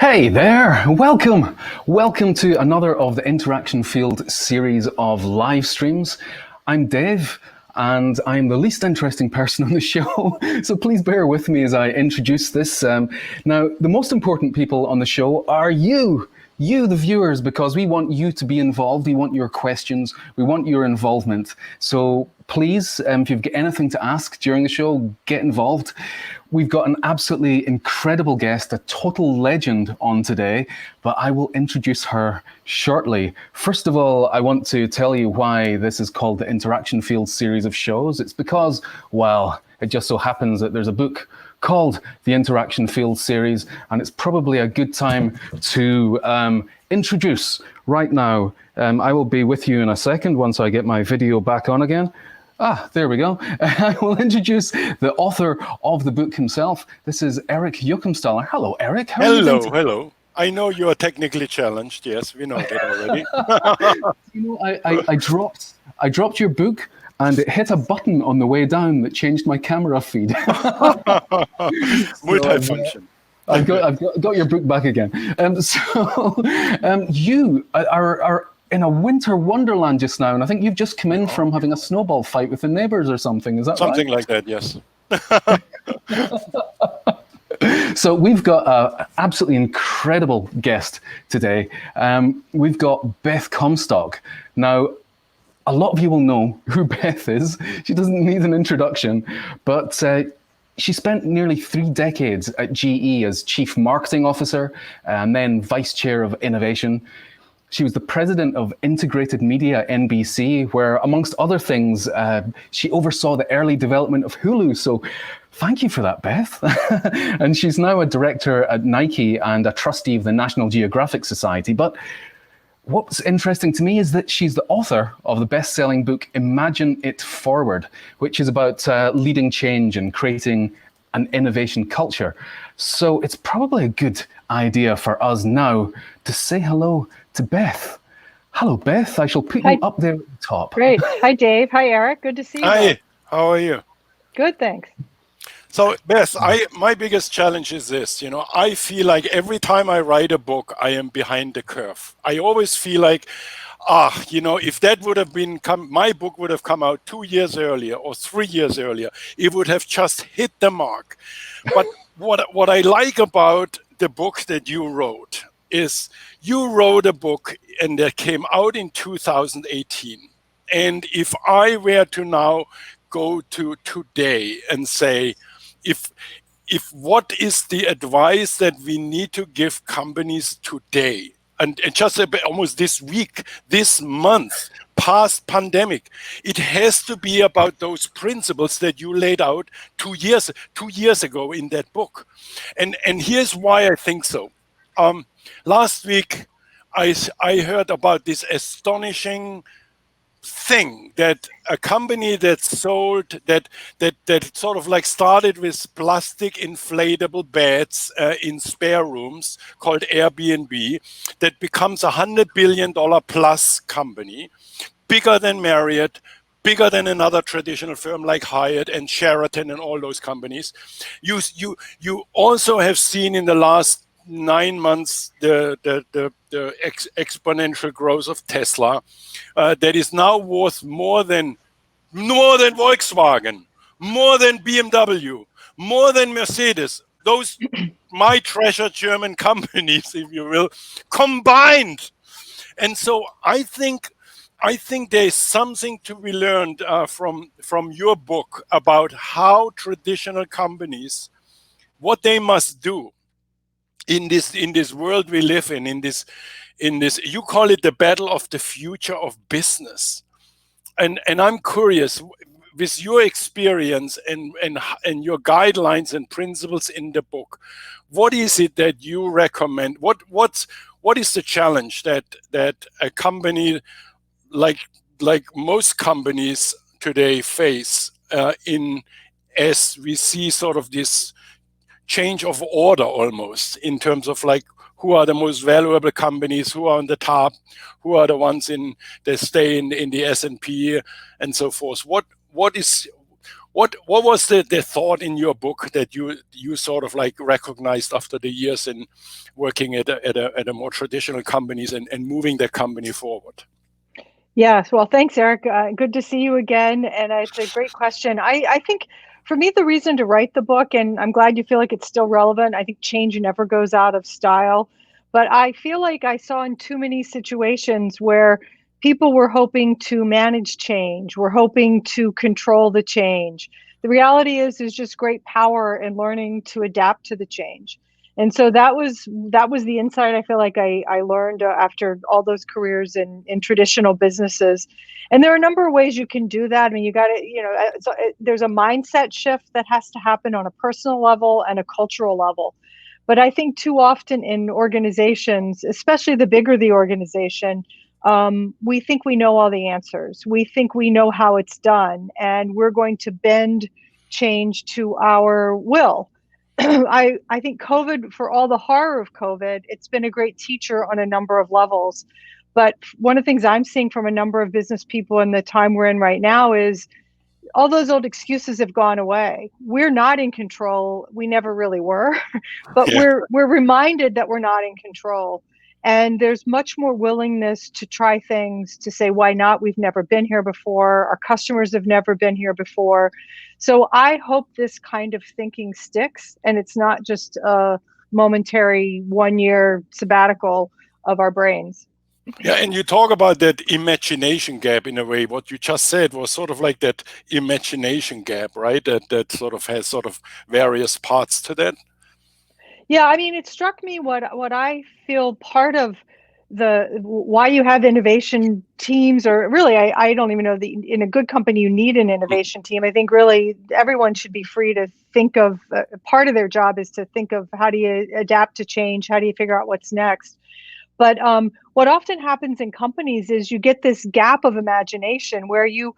Hey there, welcome to another of the Interaction Field series of live streams. I'm Dave, and I'm the least interesting person on the show, so please bear with me as I introduce this. Now, the most important people on the show are you, the viewers, because we want you to be involved, we want your questions, we want your involvement. So please, if you've got anything to ask during the show, get involved. We've got an absolutely incredible guest, a total legend on today, but I will introduce her shortly. First of all, I want to tell you why this is called the Interaction Field series of shows. It's because, well, it just so happens that there's a book called the Interaction Field series, and it's probably a good time to introduce right now. I will be with you in a second once I get my video back on again. There we go. I will introduce the author of the book himself. This is Erich Joachimsthaler. Hello, Erich. How are you doing today? Hello. I know you are technically challenged. Yes, we know that already. I dropped your book, and it hit a button on the way down that changed my camera feed. Multifunction. I've got your book back again. You are in a winter wonderland just now, and I think you've just come in from having a snowball fight with the neighbors or something. Is that something right? like that? Yes. So we've got an absolutely incredible guest today. We've got Beth Comstock. Now, a lot of you will know who Beth is. She doesn't need an introduction, but she spent nearly 3 decades at GE as Chief Marketing Officer and then Vice Chair of Innovation. She was the president of Integrated Media NBC, where, amongst other things, she oversaw the early development of Hulu. So thank you for that, Beth. And she's now a director at Nike and a trustee of the National Geographic Society. But what's interesting to me is that she's the author of the best-selling book, Imagine It Forward, which is about leading change and creating an innovation culture. So it's probably a good idea for us now to say hello to Beth. Hello, Beth. I shall put you up there at the top. Great. Hi, Dave. Hi, Eric. Good to see you. Hi. How are you? Good, thanks. So, Beth, my biggest challenge is this. I feel like every time I write a book, I am behind the curve. I always feel like, if that would have my book would have come out 2 years earlier or 3 years earlier, it would have just hit the mark. But what I like about the book that you wrote is you wrote a book and that came out in 2018. And if I were to now go to today and say, if what is the advice that we need to give companies today, and just almost this week, this month, past pandemic, it has to be about those principles that you laid out 2 years ago in that book. And here's why I think so. Last week, I heard about this astonishing thing that a company that sold that sort of like started with plastic inflatable beds in spare rooms called Airbnb, that becomes $100 billion plus company, bigger than Marriott, bigger than another traditional firm like Hyatt and Sheraton and all those companies. You also have seen in the last 9 months the exponential growth of Tesla, that is now worth more than Volkswagen, more than BMW, more than Mercedes. Those my treasured German companies, if you will, combined. And so I think there is something to be learned from your book about how traditional companies, what they must do in this world we live in this you call it the battle of the future of business, and I'm curious, with your experience and your guidelines and principles in the book, what is it that you recommend? What is the challenge that a company like most companies today face as we see sort of this change of order almost, in terms of like who are the most valuable companies, who are on the top, who are the ones that stay in the S&P and so forth. What is what was the thought in your book that you sort of like recognized after the years in working at a more traditional companies and moving the company forward? Yes, well, thanks, Eric. Good to see you again. And it's a great question. I think for me, the reason to write the book, and I'm glad you feel like it's still relevant. I think change never goes out of style. But I feel like I saw in too many situations where people were hoping to manage change, were hoping to control the change. The reality is there's just great power in learning to adapt to the change. And so that was the insight I feel like I learned after all those careers in traditional businesses. And there are a number of ways you can do that. I mean, you got to, there's a mindset shift that has to happen on a personal level and a cultural level. But I think too often in organizations, especially the bigger the organization, we think we know all the answers. We think we know how it's done, and we're going to bend change to our will. I think COVID, for all the horror of COVID, it's been a great teacher on a number of levels. But one of the things I'm seeing from a number of business people in the time we're in right now is all those old excuses have gone away. We're not in control. We never really were, but Yeah. we're reminded that we're not in control. And there's much more willingness to try things, to say, why not? We've never been here before. Our customers have never been here before. So I hope this kind of thinking sticks, and it's not just a momentary 1-year sabbatical of our brains. Yeah, and you talk about that imagination gap in a way. What you just said was sort of like that imagination gap, right? That sort of has sort of various parts to that. Yeah, I mean, it struck me what I feel part of the why you have innovation teams, or really, I don't even know in a good company you need an innovation team. I think really everyone should be free to think of part of their job is to think of how do you adapt to change, how do you figure out what's next. But what often happens in companies is you get this gap of imagination where you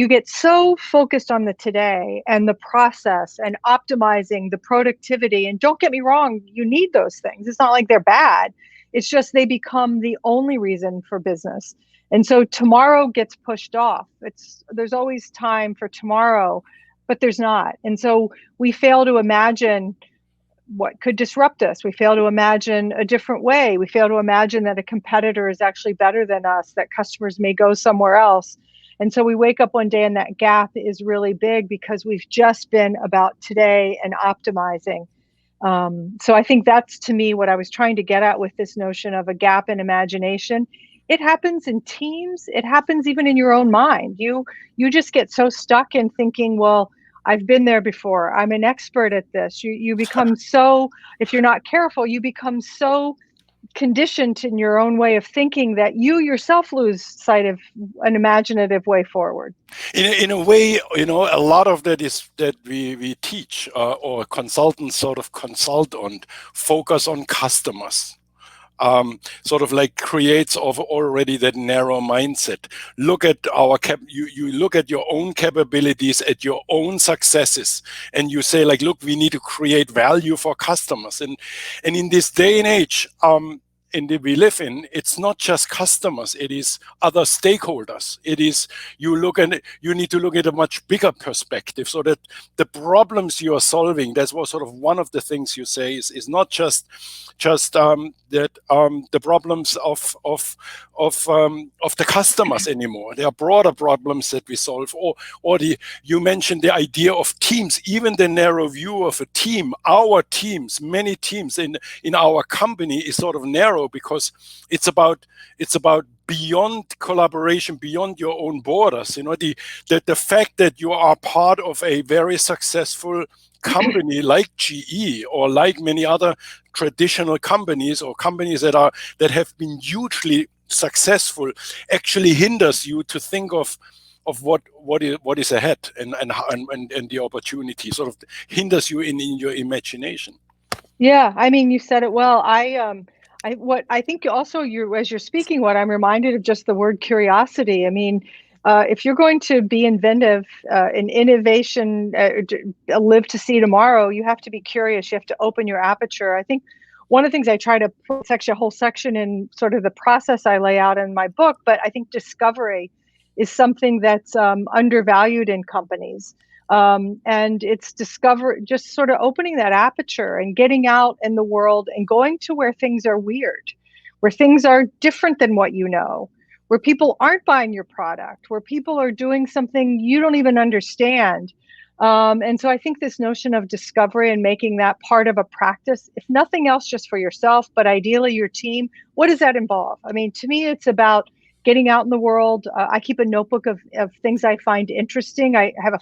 get so focused on the today and the process and optimizing the productivity. And don't get me wrong, you need those things. It's not like they're bad. It's just they become the only reason for business. And so tomorrow gets pushed off. There's always time for tomorrow, but there's not. And so we fail to imagine what could disrupt us. We fail to imagine a different way. We fail to imagine that a competitor is actually better than us, that customers may go somewhere else. And so we wake up one day and that gap is really big because we've just been about today and optimizing. So I think that's, to me, what I was trying to get at with this notion of a gap in imagination. It happens in teams. It happens even in your own mind. You just get so stuck in thinking, well, I've been there before. I'm an expert at this. You become so, if you're not careful, you become so conditioned in your own way of thinking that you yourself lose sight of an imaginative way forward. In a way, a lot of that is that we teach or consultants sort of consult on, focus on customers. Sort of like creates of already that narrow mindset. Look at you look at your own capabilities, at your own successes, and you say like, look, we need to create value for customers. And in this day and age, we live in, it's not just customers, it is other stakeholders. It is, you need to look at a much bigger perspective, so that the problems you are solving, that's what sort of one of the things you say is not just the problems of the customers anymore. There are broader problems that we solve. Or you mentioned the idea of teams, even the narrow view of a team. Our teams, many teams in our company is sort of narrow because it's about beyond collaboration, beyond your own borders. The fact that you are part of a very successful company like GE or like many other traditional companies or companies that have been hugely successful actually hinders you to think of what is ahead and the opportunity, sort of hinders you in your imagination. Yeah, I mean, you said it well. I think also as you're speaking, what I'm reminded of just the word curiosity. I mean, if you're going to be inventive in innovation, live to see tomorrow, you have to be curious. You have to open your aperture. I think one of the things I try to put, it's actually a whole section in sort of the process I lay out in my book, but I think discovery is something that's undervalued in companies. And it's just sort of opening that aperture and getting out in the world and going to where things are weird, where things are different than what you know, where people aren't buying your product, where people are doing something you don't even understand. And so I think this notion of discovery and making that part of a practice, if nothing else, just for yourself, but ideally your team, what does that involve? I mean, to me, it's about getting out in the world. I keep a notebook of things I find interesting. I have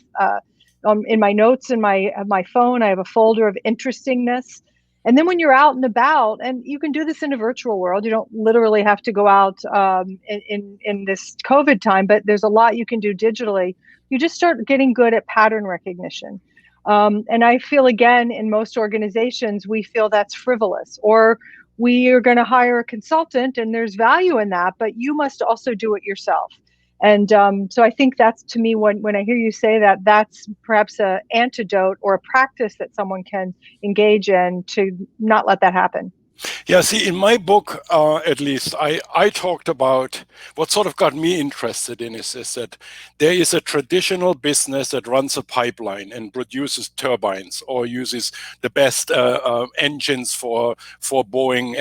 in my notes in my phone, I have a folder of interestingness. And then when you're out and about, and you can do this in a virtual world, you don't literally have to go out in this COVID time, but there's a lot you can do digitally. You just start getting good at pattern recognition. And I feel, again, in most organizations, we feel that's frivolous, or we are going to hire a consultant and there's value in that, but you must also do it yourself. And so I think that's, to me, when I hear you say that, that's perhaps an antidote or a practice that someone can engage in to not let that happen. Yeah, see, in my book, at least, I talked about what sort of got me interested in is that there is a traditional business that runs a pipeline and produces turbines or uses the best engines for Boeing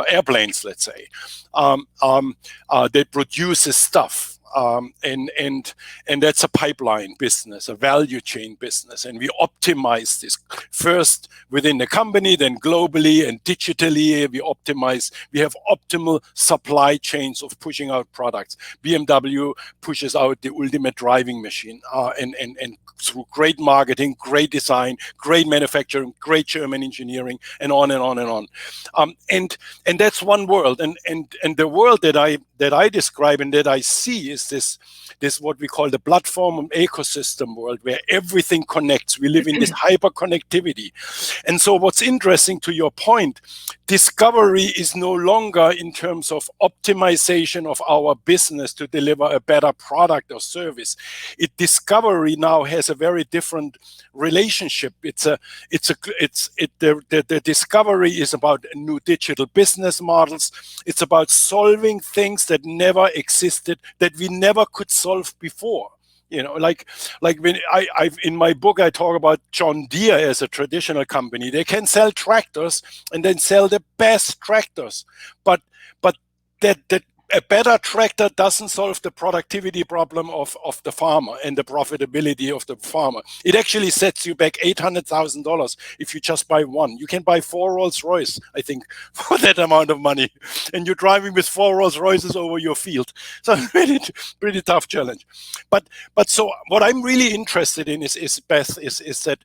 airplanes, let's say. That produces stuff. And that's a pipeline business, a value chain business. And we optimize this first within the company, then globally and digitally. We have optimal supply chains of pushing out products. BMW pushes out the ultimate driving machine, and through great marketing, great design, great manufacturing, great German engineering, and on and on and on. And that's one world. And the world that I describe and that I see is this what we call the platform and ecosystem world, where everything connects. We live in this hyper connectivity. And so what's interesting, to your point, discovery is no longer in terms of optimization of our business to deliver a better product or service. Discovery now has a very different relationship. The discovery is about new digital business models. It's about solving things that never existed, that we never could solve before. You know, like when I've in my book, I talk about John Deere as a traditional company. They can sell tractors and then sell the best tractors, but that a better tractor doesn't solve the productivity problem of the farmer and the profitability of the farmer. It actually sets you back $800,000 if you just buy one. You can buy 4 Rolls-Royce, I think, for that amount of money. And you're driving with 4 Rolls-Royces over your field. So pretty tough challenge. But so what I'm really interested in is Beth, is that,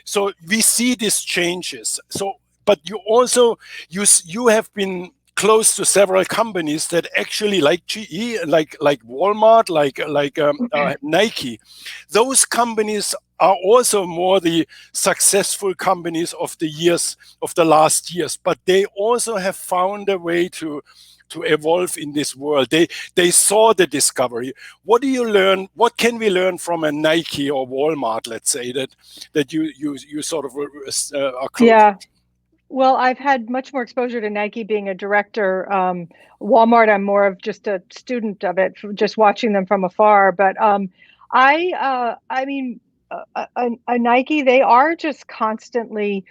so we see these changes. So, but you also, you have been close to several companies that actually, like GE, like Walmart, like Nike. Those companies are also more the successful companies of the last years, but they also have found a way to evolve in this world. They saw the discovery. What do you learn? What can we learn from a Nike or Walmart, let's say, that you sort of are close? Yeah. Well, I've had much more exposure to Nike being a director. Walmart, I'm more of just a student of it, just watching them from afar. But I mean, a Nike, they are just constantly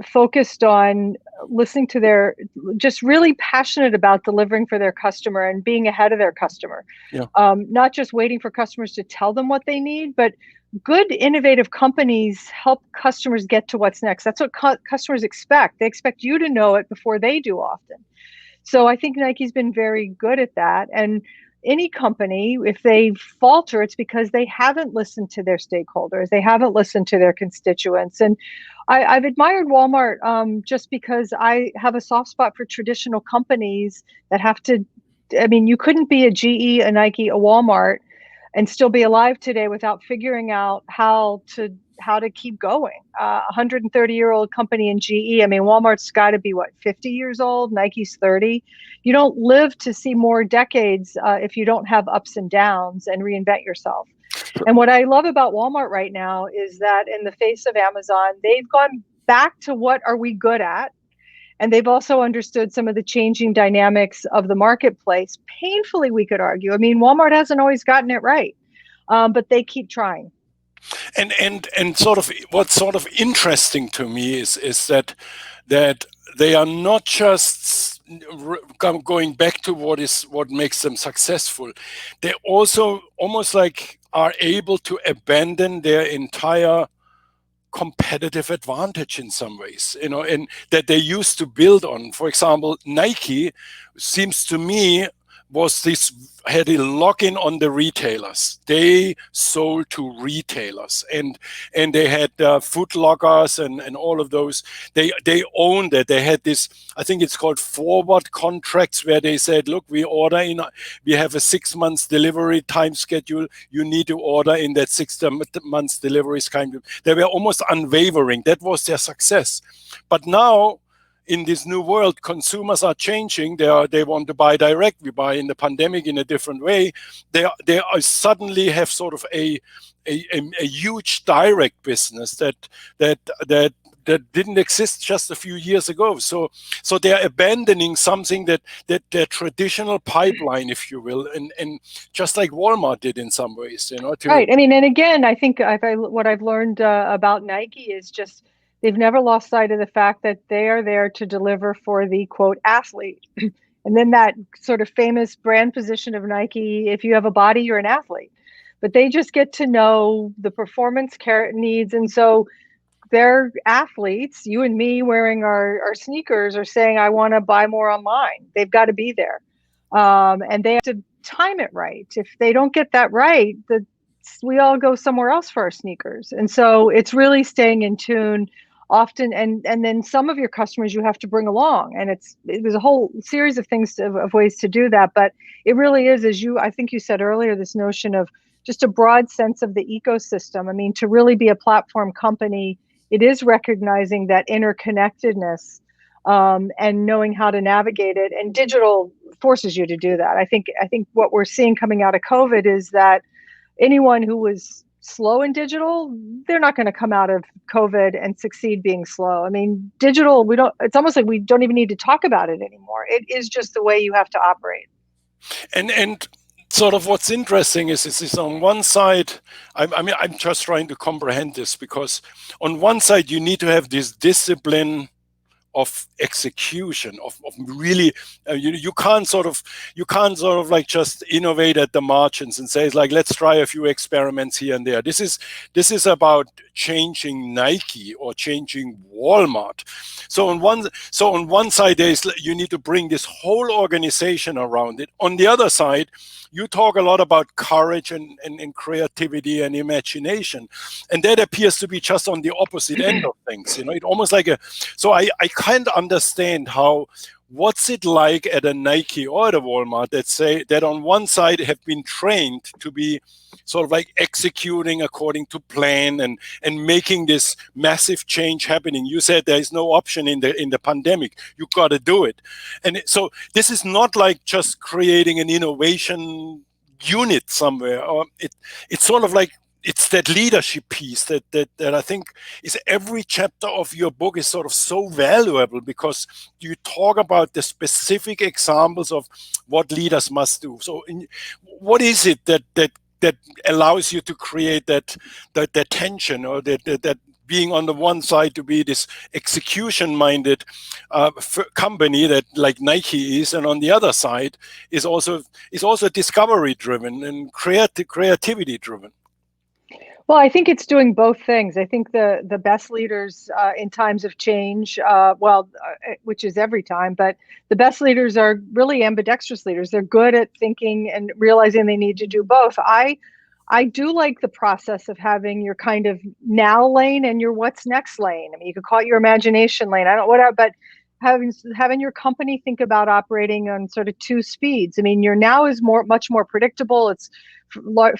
focused on listening to just really passionate about delivering for their customer and being ahead of their customer. Yeah. Not just waiting for customers to tell them what they need, but good innovative companies help customers get to what's next. That's what customers expect. They expect you to know it before they do often. So I think Nike's been very good at that. And any company, if they falter, it's because they haven't listened to their stakeholders. They haven't listened to their constituents. And I've admired Walmart just because I have a soft spot for traditional companies that have to, I mean, you couldn't be a GE, a Nike, a Walmart and still be alive today without figuring out how to keep going. 130-year-old company in GE. I mean, Walmart's got to be 50 years old. Nike's 30. You don't live to see more decades if you don't have ups and downs and reinvent yourself. And what I love about Walmart right now is that in the face of Amazon, they've gone back to what are we good at? And they've also understood some of the changing dynamics of the marketplace. Painfully, we could argue. I mean, Walmart hasn't always gotten it right. but they keep trying. And sort of what's sort of interesting to me is that they are not just going back to what makes them successful. They also almost like are able to abandon their entire competitive advantage in some ways, and that they used to build on. For example, Nike seems to me had a lock-in on the retailers. They sold to retailers, and they had Foot Lockers and all of those. They owned it. They had this, I think it's called forward contracts, where they said, look, we have a 6 months delivery time schedule. You need to order in that 6 months delivery time. They were almost unwavering. That was their success. But now, in this new world, consumers are changing. They want to buy direct. We buy in the pandemic in a different way. They are suddenly have sort of a huge direct business that didn't exist just a few years ago. So they're abandoning something that their traditional pipeline, if you will, and just like Walmart did in some ways, Right. I mean, and again, I think what I've learned about Nike is just they've never lost sight of the fact that they are there to deliver for the quote athlete. And then that sort of famous brand position of Nike, if you have a body, you're an athlete. But they just get to know the performance needs. And so they're athletes, you and me wearing our sneakers are saying, I want to buy more online. They've got to be there. And they have to time it right. If they don't get that right, we all go somewhere else for our sneakers. And so it's really staying in tune often. And then some of your customers you have to bring along. And there's a whole series of things of ways to do that. But it really is, I think you said earlier, this notion of just a broad sense of the ecosystem. I mean, to really be a platform company, it is recognizing that interconnectedness and knowing how to navigate it. And digital forces you to do that. I think what we're seeing coming out of COVID is that anyone who was slow in digital, they're not going to come out of COVID and succeed being slow. I mean, digital, it's almost like we don't even need to talk about it anymore. It is just the way you have to operate. And sort of what's interesting is on one side, I'm just trying to comprehend this, because on one side you need to have this discipline of execution, of really, you can't sort of like just innovate at the margins and say, it's like, let's try a few experiments here and there. This is about changing Nike or changing Walmart. So on one side, you need to bring this whole organization around it. On the other side, you talk a lot about courage and creativity and imagination, and that appears to be just on the opposite end of things. It almost like so I can't understand what's it like at a Nike or at a Walmart that say that on one side have been trained to be sort of like executing according to plan and making this massive change happening. You said there is no option in the pandemic. You got to do it. And so this is not like just creating an innovation unit somewhere. Or it's sort of like, it's that leadership piece that I think is every chapter of your book is sort of so valuable, because you talk about the specific examples of what leaders must do. So what is it that allows you to create that tension, or that being on the one side to be this execution-minded company that like Nike is, and on the other side is also discovery-driven and creativity-driven? Well, I think it's doing both things. I think the best leaders in times of change, which is every time, but the best leaders are really ambidextrous leaders. They're good at thinking and realizing they need to do both. I do like the process of having your kind of now lane and your what's next lane. I mean, you could call it your imagination lane. I don't whatever, but having your company think about operating on sort of two speeds. I mean, your now is much more predictable. It's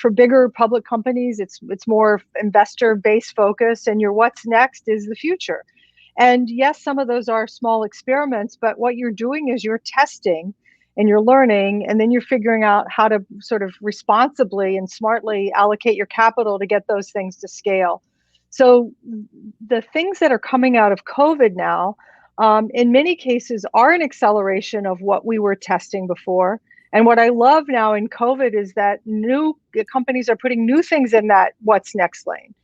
for bigger public companies, it's more investor-based focus, and your what's next is the future. And yes, some of those are small experiments, but what you're doing is you're testing and you're learning, and then you're figuring out how to sort of responsibly and smartly allocate your capital to get those things to scale. So the things that are coming out of COVID now, in many cases, are an acceleration of what we were testing before. And what I love now in COVID is that new companies are putting new things in that what's next lane.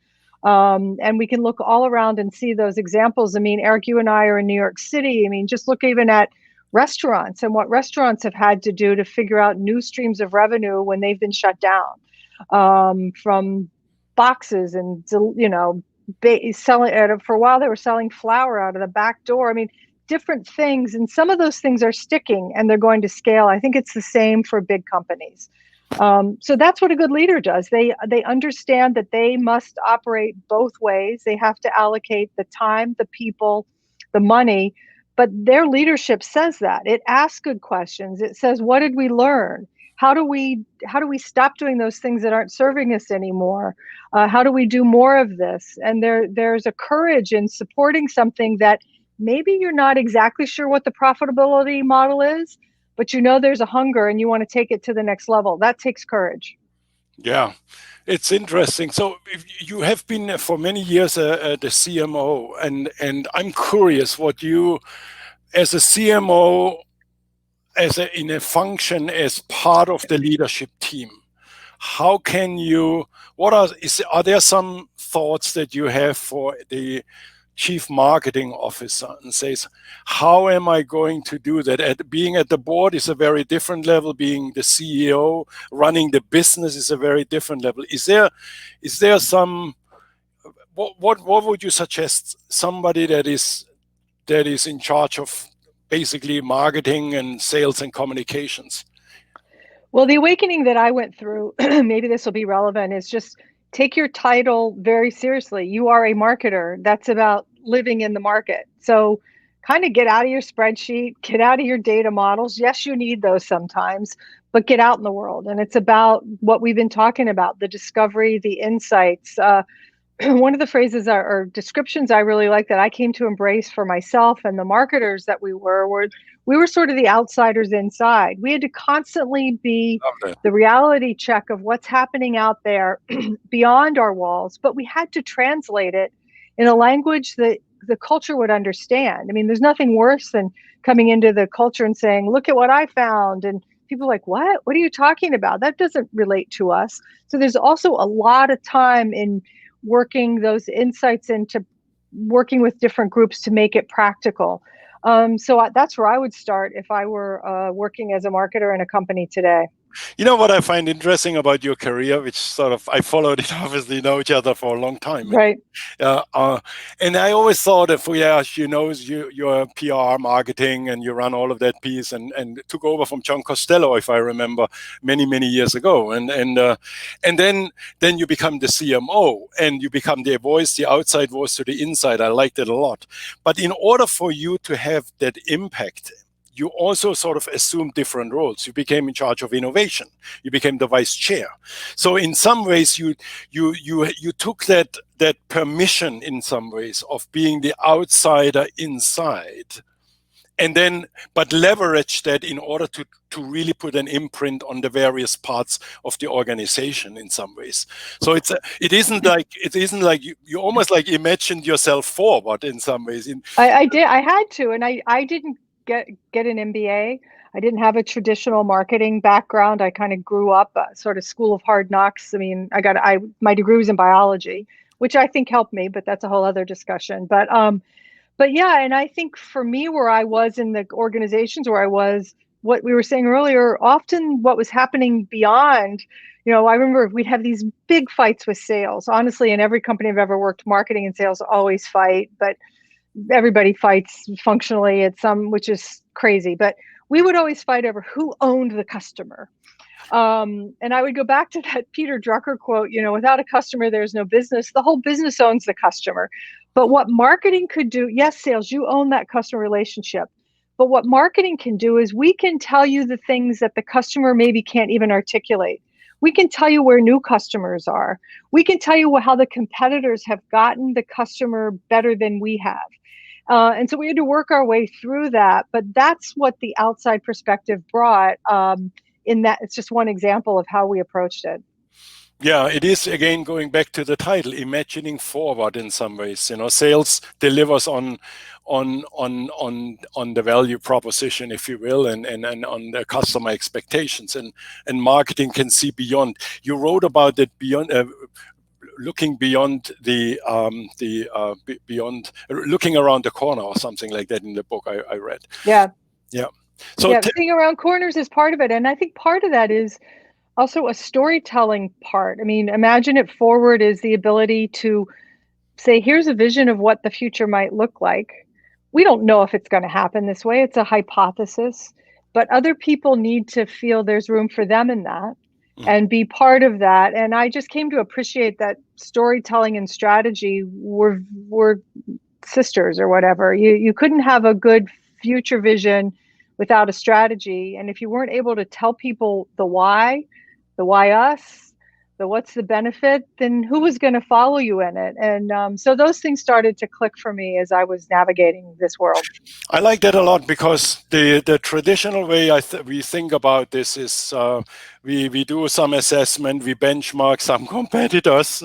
And we can look all around and see those examples. I mean, Eric, you and I are in New York City. I mean, just look even at restaurants and what restaurants have had to do to figure out new streams of revenue when they've been shut down, from boxes and, selling. For a while, they were selling flour out of the back door. I mean, different things. And some of those things are sticking and they're going to scale. I think it's the same for big companies. So that's what a good leader does. They understand that they must operate both ways. They have to allocate the time, the people, the money, but their leadership says that. It asks good questions. It says, what did we learn? How do we stop doing those things that aren't serving us anymore? How do we do more of this? And there's a courage in supporting something that maybe you're not exactly sure what the profitability model is, but there's a hunger and you want to take it to the next level. That takes courage. Yeah, it's interesting. So you have been for many years the CMO, and I'm curious what you, as a CMO, in a function as part of the leadership team, how can you? Are there some thoughts that you have for the chief marketing officer and says, how am I going to do that? Being at the board is a very different level. Being the CEO, running the business is a very different level. Is there some, what would you suggest somebody that is in charge of basically marketing and sales and communications? Well, the awakening that I went through, maybe this will be relevant, is just take your title very seriously. You are a marketer. That's about living in the market. So kind of get out of your spreadsheet, get out of your data models. Yes, you need those sometimes, but get out in the world. And it's about what we've been talking about, the discovery, the insights. One of the phrases or descriptions I really like that I came to embrace for myself and the marketers that we were sort of the outsiders inside. We had to constantly be the reality check of what's happening out there beyond our walls, but we had to translate it in a language that the culture would understand. I mean, there's nothing worse than coming into the culture and saying, look at what I found. And people are like, what? What are you talking about? That doesn't relate to us. So there's also a lot of time in working those insights into working with different groups to make it practical. So that's where I would start if I were working as a marketer in a company today. You know what I find interesting about your career, which sort of I followed it, obviously know each other for a long time. Right. And I always thought if you're PR marketing and you run all of that piece and took over from John Costello, if I remember, many, many years ago. And then you become the CMO and you become the voice, the outside voice to the inside. I liked it a lot. But in order for you to have that impact, you also sort of assumed different roles. You became in charge of innovation. You became the vice chair. So in some ways, you took that permission in some ways of being the outsider inside, and then but leverage that in order to really put an imprint on the various parts of the organization in some ways. So it isn't like you almost like imagined yourself forward in some ways. I did. I had to, and I didn't get an MBA. I didn't have a traditional marketing background. I kind of grew up sort of school of hard knocks. I mean, my degree was in biology, which I think helped me, but that's a whole other discussion. But yeah, and I think for me, where I was in the organizations where I was, what we were saying earlier, often what was happening beyond, I remember we'd have these big fights with sales. Honestly, in every company I've ever worked, marketing and sales always fight, but everybody fights functionally at some, which is crazy, but we would always fight over who owned the customer. And I would go back to that Peter Drucker quote, without a customer, there's no business. The whole business owns the customer. But what marketing could do, yes, sales, you own that customer relationship. But what marketing can do is we can tell you the things that the customer maybe can't even articulate. We can tell you where new customers are. We can tell you how the competitors have gotten the customer better than we have. And so we had to work our way through that. But that's what the outside perspective brought in that. It's just one example of how we approached it. Yeah, it is again going back to the title, imagining forward in some ways. Sales delivers on the value proposition, if you will, and on the customer expectations, and marketing can see beyond. You wrote about it beyond. Looking beyond beyond looking around the corner or something like that in the book I read. Yeah. So yeah, seeing around corners is part of it, and I think part of that is also a storytelling part. I mean, imagine it forward is the ability to say, here's a vision of what the future might look like. We don't know if it's going to happen this way. It's a hypothesis, but other people need to feel there's room for them in that and be part of that. And I just came to appreciate that storytelling and strategy were sisters or whatever. You couldn't have a good future vision without a strategy. And if you weren't able to tell people the why us, the what's the benefit, then who was going to follow you in it? And so those things started to click for me as I was navigating this world. I like that a lot, because the traditional way we think about this is we do some assessment, we benchmark some competitors,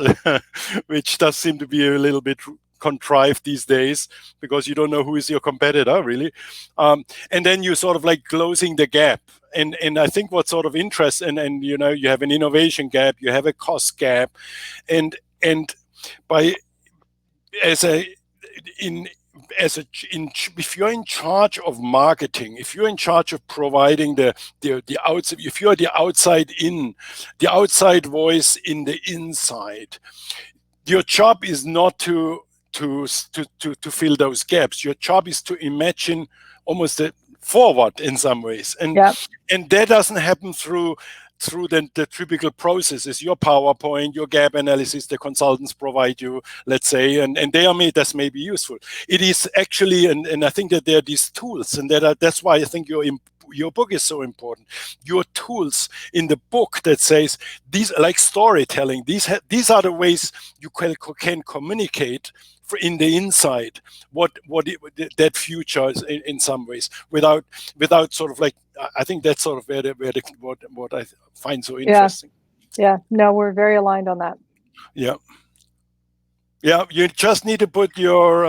which does seem to be a little bit contrived these days, because you don't know who is your competitor really, and then you sort of like closing the gap. And I think what sort of interest, and you have an innovation gap, you have a cost gap, and by if you're in charge of marketing, if you're in charge of providing the outside, if you're the outside voice in the inside, your job is not to fill those gaps. Your job is to imagine almost forward in some ways, and that doesn't happen through the typical processes, your PowerPoint, your gap analysis the consultants provide you, let's say, and that's maybe useful. It is actually, and I think that there are these tools, and that's why I think your book is so important. Your tools in the book that says these, like storytelling, these are the ways you can communicate in the inside that future is in some ways, without sort of like, I think that's sort of what I find so interesting. Yeah, no, we're very aligned on that. Yeah, you just need to put your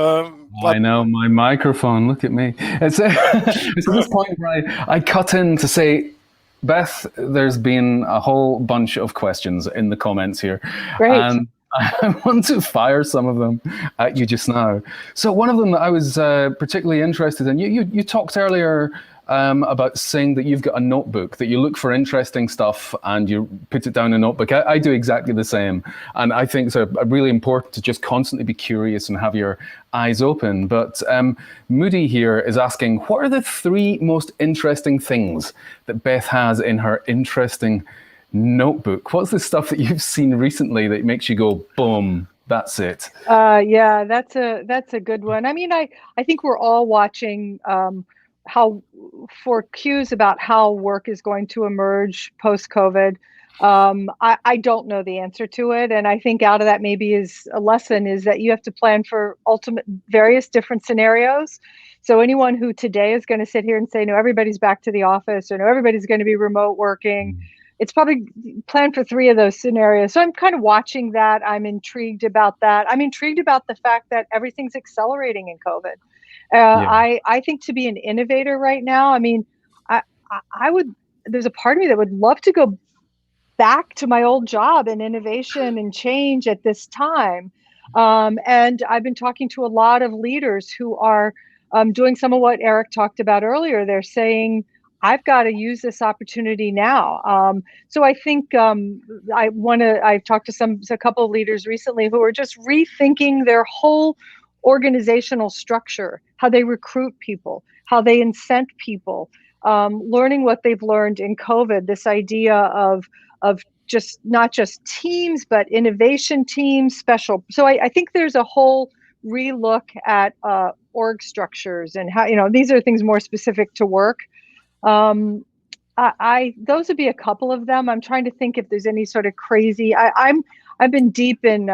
I know, my microphone, look at me. It's at this point where I cut in to say, Beth, there's been a whole bunch of questions in the comments here. Great. And I want to fire some of them at you just now. So one of them that I was particularly interested in, you talked earlier about saying that you've got a notebook, that you look for interesting stuff and you put it down in a notebook. I do exactly the same. And I think it's really important to just constantly be curious and have your eyes open. But Moody here is asking, what are the 3 most interesting things that Beth has in her interesting notebook? What's the stuff that you've seen recently that makes you go, boom, that's it? Yeah, that's a good one. I mean, I think we're all watching for cues about how work is going to emerge post-COVID. I don't know the answer to it, and I think out of that maybe is a lesson is that you have to plan for various different scenarios. So anyone who today is going to sit here and say, no, everybody's back to the office, or no, everybody's going to be remote working, it's probably planned for 3 of those scenarios. So I'm kind of watching that. I'm intrigued about that. I'm intrigued about the fact that everything's accelerating in COVID. I think to be an innovator right now, I mean, I would, there's a part of me that would love to go back to my old job in innovation and change at this time. And I've been talking to a lot of leaders who are doing some of what Erich talked about earlier. They're saying, I've got to use this opportunity now. So I think I've talked to a couple of leaders recently who are just rethinking their whole organizational structure, how they recruit people, how they incent people, learning what they've learned in COVID, this idea of just not just teams, but innovation teams, special. So I think there's a whole relook at org structures and how, these are things more specific to work. Those would be a couple of them. I'm trying to think if there's any sort of crazy, I've been deep in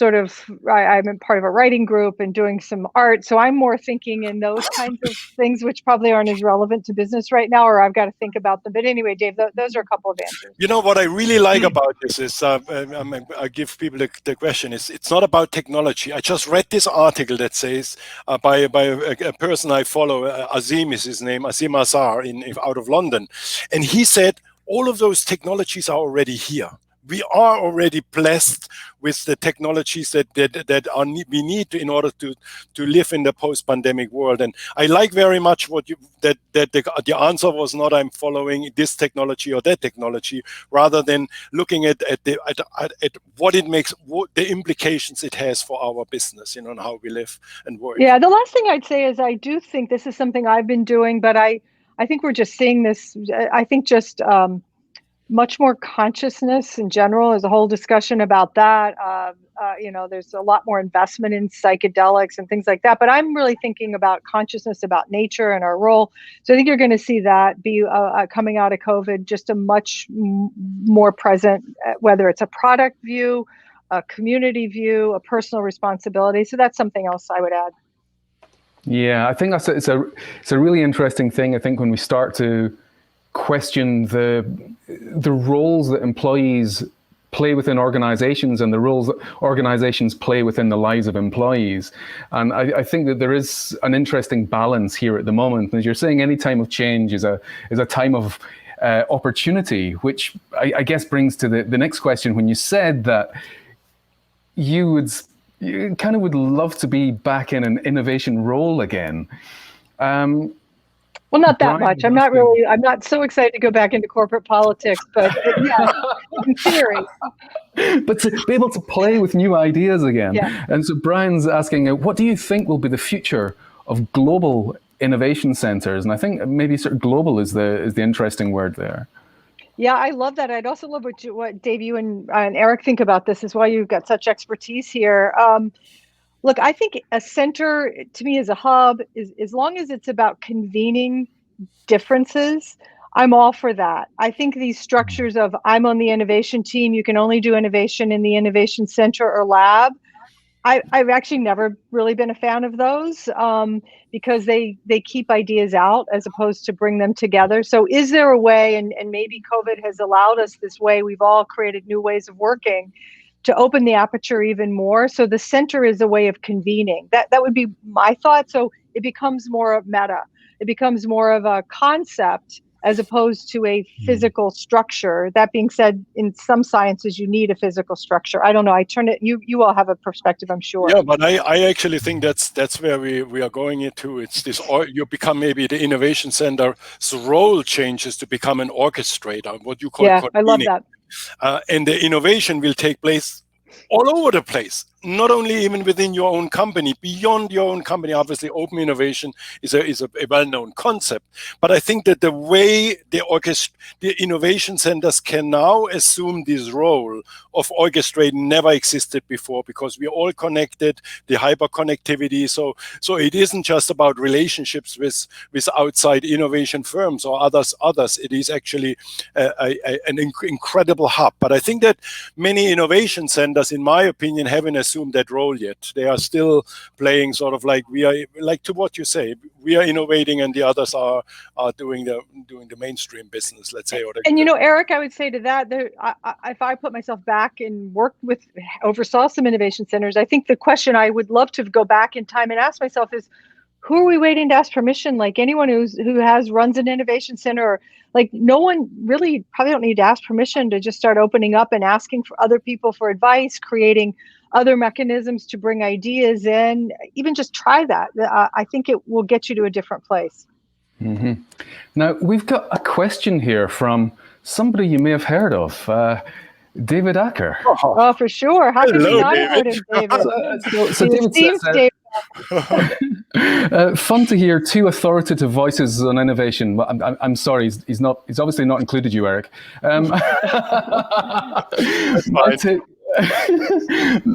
I'm part of a writing group and doing some art. So I'm more thinking in those kinds of things, which probably aren't as relevant to business right now, or I've got to think about them. But anyway, Dave, those are a couple of answers. You know, what I really like about this is, I give people the question, is it's not about technology. I just read this article that says by a person I follow, Azim is his name, Azim Azar, out of London. And he said, all of those technologies are already here. We are already blessed with the technologies that we need in order to live in the post-pandemic world. And I like very much that the answer was not I'm following this technology or that technology, rather than looking at what it makes, what the implications it has for our business, and how we live and work. Yeah, the last thing I'd say is I do think this is something I've been doing, but I think we're just seeing this. I think just much more consciousness in general. There's a whole discussion about that. There's a lot more investment in psychedelics and things like that. But I'm really thinking about consciousness, about nature and our role. So I think you're going to see that be coming out of COVID, just a much more present, whether it's a product view, a community view, a personal responsibility. So that's something else I would add. Yeah, I think it's a really interesting thing. I think when we start to question the roles that employees play within organizations and the roles that organizations play within the lives of employees. And I think that there is an interesting balance here at the moment. As you're saying, any time of change is a time of opportunity, which I guess brings to the next question. When you said that you kind of would love to be back in an innovation role again. Well, not that much. I'm not so excited to go back into corporate politics, but yeah, in theory. But to be able to play with new ideas again. Yeah. And so Brian's asking, what do you think will be the future of global innovation centers? And I think maybe sort of global is the interesting word there. Yeah, I love that. I'd also love what Dave, you and Erich think about this, is why you've got such expertise here. Look, I think a center, to me, as a hub, is as long as it's about convening differences, I'm all for that. I think these structures of I'm on the innovation team, you can only do innovation in the innovation center or lab, I've actually never really been a fan of those because they keep ideas out as opposed to bring them together. So is there a way, and maybe COVID has allowed us this way, we've all created new ways of working, to open the aperture even more? So the center is a way of convening. That would be my thought. So it becomes more of meta. It becomes more of a concept as opposed to a physical structure. That being said, in some sciences, you need a physical structure. I don't know. I turn it. You all have a perspective, I'm sure. Yeah, but I actually think that's where we are going into. It's this, or you become maybe the innovation center's role changes to become an orchestrator, what you call convening. I love that. And the innovation will take place all over the place, not only even within your own company, beyond your own company. Obviously, open innovation is a well-known concept. But I think that the way the innovation centers can now assume this role of orchestrating never existed before, because we're all connected, the hyperconnectivity. So it isn't just about relationships with outside innovation firms or others. It is actually an incredible hub. But I think that many innovation centers, in my opinion, haven't assumed that role yet. They are still playing sort of like to what you say, we are innovating and the others are doing the mainstream business, let's say. And Erich, I would say to that, if I put myself back and oversaw some innovation centers, I think the question I would love to go back in time and ask myself is, who are we waiting to ask permission? Like anyone who runs an innovation center, like no one really probably don't need to ask permission to just start opening up and asking for other people for advice, creating other mechanisms to bring ideas in. Even just try that. I think it will get you to a different place. Mm-hmm. Now, we've got a question here from somebody you may have heard of, David Acker. Oh, for sure. How could you not have heard of David? So David says, fun to hear two authoritative voices on innovation. Well, I'm sorry, he's obviously not included you, Erich.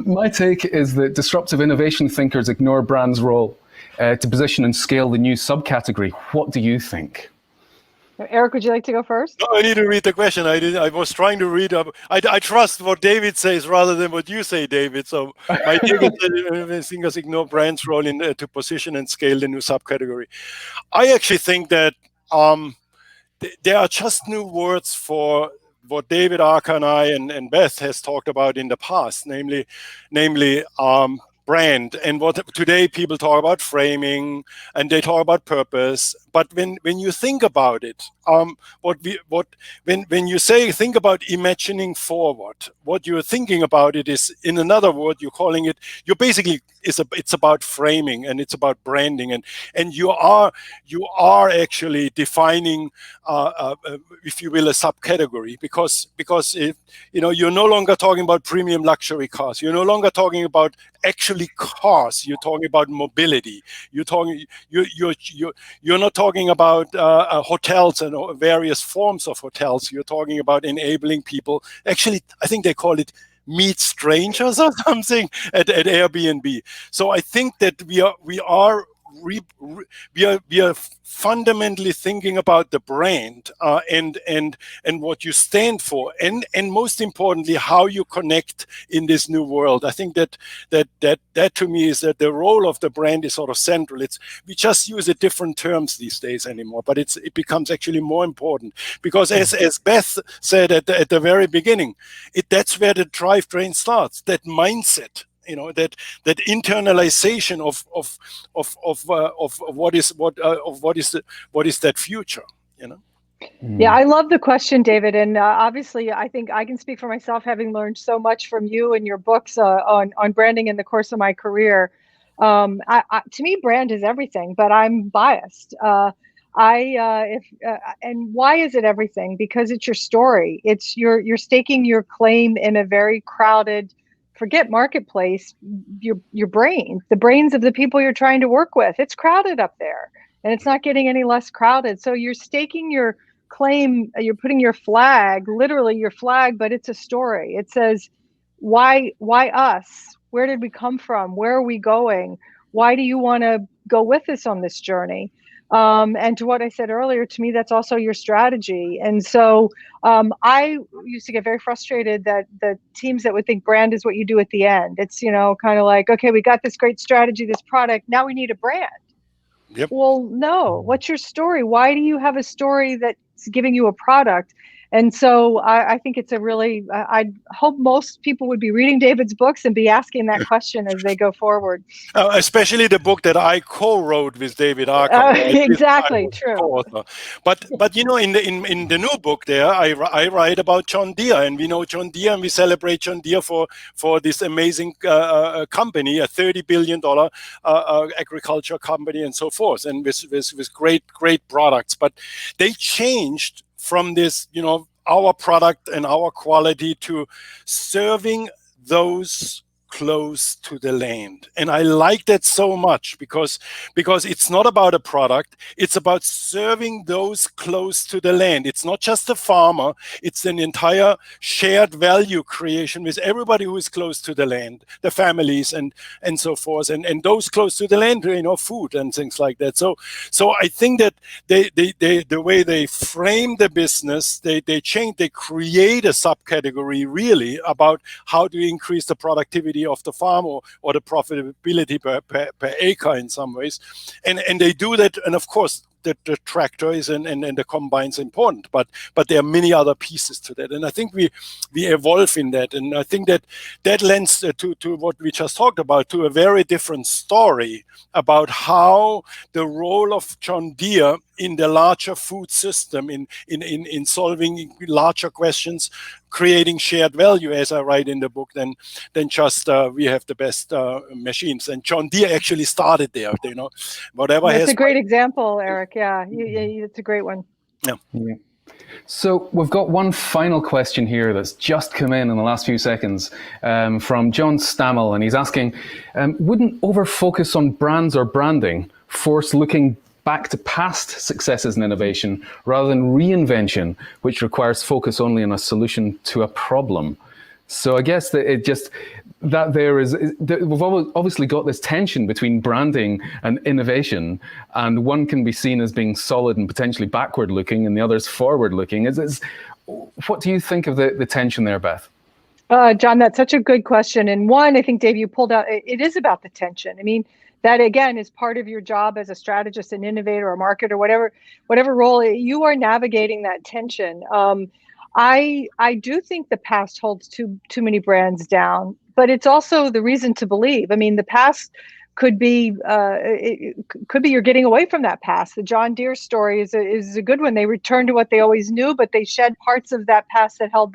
My take is that disruptive innovation thinkers ignore brands' role to position and scale the new subcategory. What do you think? Erich, would you like to go first? No, I need to read the question. I was trying to read up. I trust what David says rather than what you say, David. So my David thinkers ignore brand's role in to position and scale the new subcategory. I actually think that there are just new words for what David, Arka, and I, and Beth has talked about in the past, namely brand. And what today people talk about framing, and they talk about purpose. But when you think about it, when you think about imagining forward, what you're thinking about it is, in another word, you're calling it. You're basically it's about framing, and it's about branding, and you are actually defining, if you will, a subcategory, because you're no longer talking about premium luxury cars. You're no longer talking about actually cars. You're talking about mobility. You're not talking about hotels and various forms of hotels. You're talking about enabling people. Actually, I think they call it meet strangers or something at Airbnb. So I think that we are fundamentally thinking about the brand and what you stand for, and most importantly how you connect in this new world. I think that to me is that the role of the brand is sort of central. We just use it different terms these days anymore, but it becomes actually more important, because as Beth said at the very beginning, that's where the drivetrain starts. That mindset. That internalization of what is that future. Yeah, I love the question, David, and obviously I think I can speak for myself, having learned so much from you and your books on branding in the course of my career. To me, brand is everything, but I'm biased. And why is it everything? Because it's your story. It's you're staking your claim in a very crowded, forget marketplace, your brain, the brains of the people you're trying to work with. It's crowded up there, and it's not getting any less crowded. So you're staking your claim, you're putting your flag, literally your flag, but it's a story. It says, why us? Where did we come from? Where are we going? Why do you want to go with us on this journey? And to what I said earlier, to me, that's also your strategy. And so I used to get very frustrated that the teams that would think brand is what you do at the end. It's, kind of like, okay, we got this great strategy, this product, now we need a brand. Yep. Well, no. What's your story? Why do you have a story that's giving you a product? And so I think it's a really, I hope most people would be reading David's books and be asking that question as they go forward. Especially the book that I co-wrote with David Arka. Exactly, true. But in the new book there, I write about John Deere, and we know John Deere, and we celebrate John Deere for this amazing company, a $30 billion agriculture company, and so forth, and with great products. But they changed from this, our product and our quality to serving those close to the land. And I like that so much because it's not about a product, it's about serving those close to the land. It's not just the farmer, it's an entire shared value creation with everybody who is close to the land, the families and so forth, and those close to the land, food and things like that. So I think that they the way they frame the business, they create a subcategory really about how to increase the productivity of the farm or the profitability per acre in some ways, and they do that. And of course the tractor is and the combine is important, but there are many other pieces to that, and I think we evolve in that, and I think that lends to what we just talked about, to a very different story about how the role of John Deere in the larger food system, in solving larger questions, creating shared value, as I write in the book, than just we have the best machines. And John Deere actually started there. Whatever. That's a great example, Erich. Yeah, it's a great one. Yeah. So we've got one final question here that's just come in the last few seconds from John Stammel, and he's asking, wouldn't over-focus on brands or branding force looking back to past successes in innovation rather than reinvention, which requires focus only on a solution to a problem? So I guess that that we've obviously got this tension between branding and innovation, and one can be seen as being solid and potentially backward looking, and the other's forward looking. What do you think of the tension there, Beth? John, that's such a good question. And one, I think, Dave, you pulled out, it is about the tension. I mean, that again is part of your job as a strategist, an innovator, a marketer, whatever role you are navigating that tension. I do think the past holds too many brands down, but it's also the reason to believe. I mean, the past could be you're getting away from that past. The John Deere story is a good one. They returned to what they always knew, but they shed parts of that past that held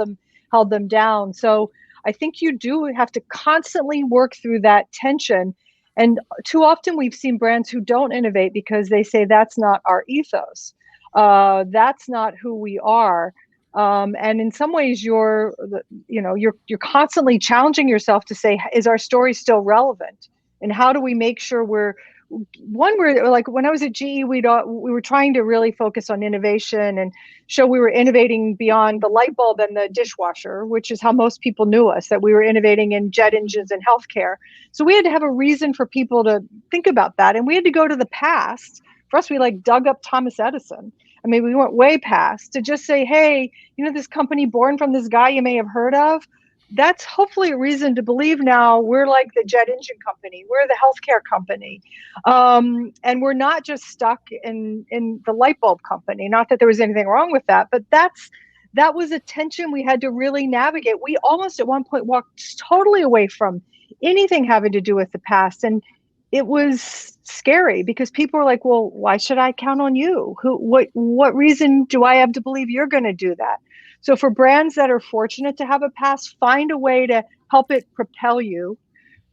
them down. So I think you do have to constantly work through that tension. And too often we've seen brands who don't innovate because they say that's not our ethos. That's not who we are. And in some ways you're constantly challenging yourself to say, is our story still relevant? And how do we make sure we're like, when I was at GE, we were trying to really focus on innovation and show we were innovating beyond the light bulb and the dishwasher, which is how most people knew us, that we were innovating in jet engines and healthcare. So we had to have a reason for people to think about that. And we had to go to the past. For us, we dug up Thomas Edison. I mean, we went way past to just say, hey, this company born from this guy you may have heard of, that's hopefully a reason to believe now we're like the jet engine company, we're the healthcare company, and we're not just stuck in the light bulb company. Not that there was anything wrong with that, but that was a tension we had to really navigate. We almost at one point walked totally away from anything having to do with the past, and it was scary because people were like, well, why should I count on you? What reason do I have to believe you're going to do that? So for brands that are fortunate to have a past, find a way to help it propel you.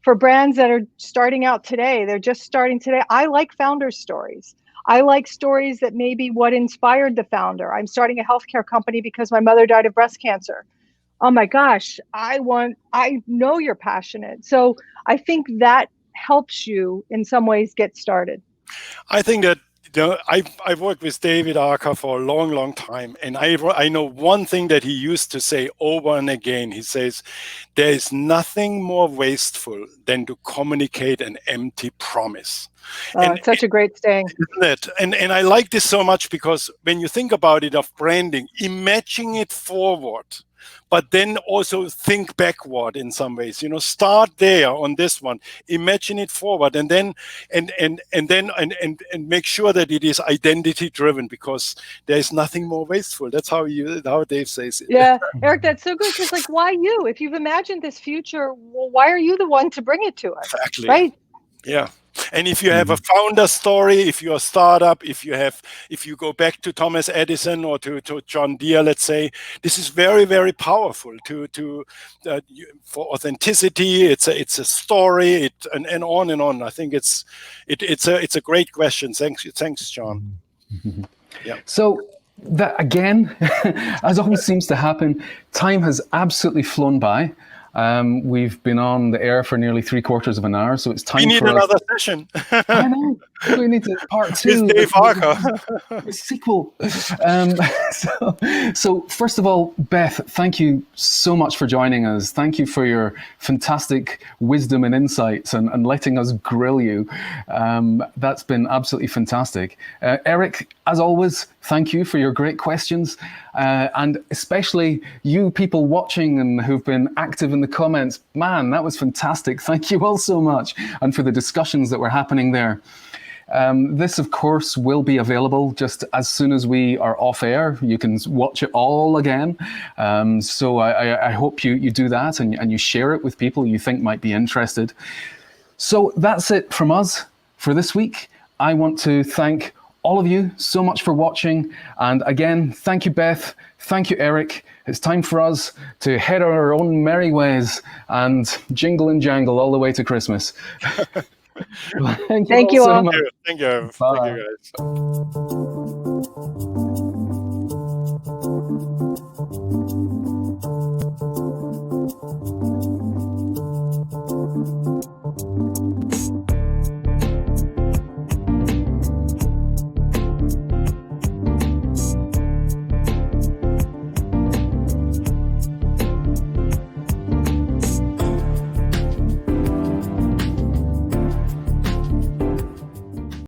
For brands that are starting out today, they're just starting today. I like founder stories. I like stories that maybe what inspired the founder. I'm starting a healthcare company because my mother died of breast cancer. Oh my gosh, I know you're passionate. So I think that helps you in some ways get started. I think that I've worked with David Arca for a long, long time, and I know one thing that he used to say over and again. He says, there is nothing more wasteful than to communicate an empty promise. It's such a great saying. Isn't it? And I like this so much because when you think about it of branding, imagine it forward, but then also think backward in some ways. Start there on this one, imagine it forward, and then make sure that it is identity driven, because there is nothing more wasteful. That's how Dave says it. Yeah, Erich, that's so good, because why you? If you've imagined this future, well, why are you the one to bring it to us? Exactly. Right? Yeah. And if you have a founder story, if you're a startup, if you go back to Thomas Edison or to John Deere, let's say, this is very, very powerful for authenticity. It's a story, and on and on. I think it's a great question. Thanks, John. Yeah. So that again, as always seems to happen, time has absolutely flown by. We've been on the air for nearly 3/4 of an hour, so it's time for another session. I know. We need to part 2. With Dave Arca. The sequel. So first of all, Beth, thank you so much for joining us. Thank you for your fantastic wisdom and insights and letting us grill you. That's been absolutely fantastic. Erich, as always, thank you for your great questions. And especially you people watching and who've been active in the comments. Man, that was fantastic. Thank you all so much. And for the discussions that were happening there. This, of course, will be available just as soon as we are off air. You can watch it all again. So I hope you do that and you share it with people you think might be interested. So that's it from us for this week. I want to thank all of you so much for watching. And again, thank you, Beth. Thank you, Erich. It's time for us to head our own merry ways and jingle and jangle all the way to Christmas. Thank you all. Thank you. Thank you, guys.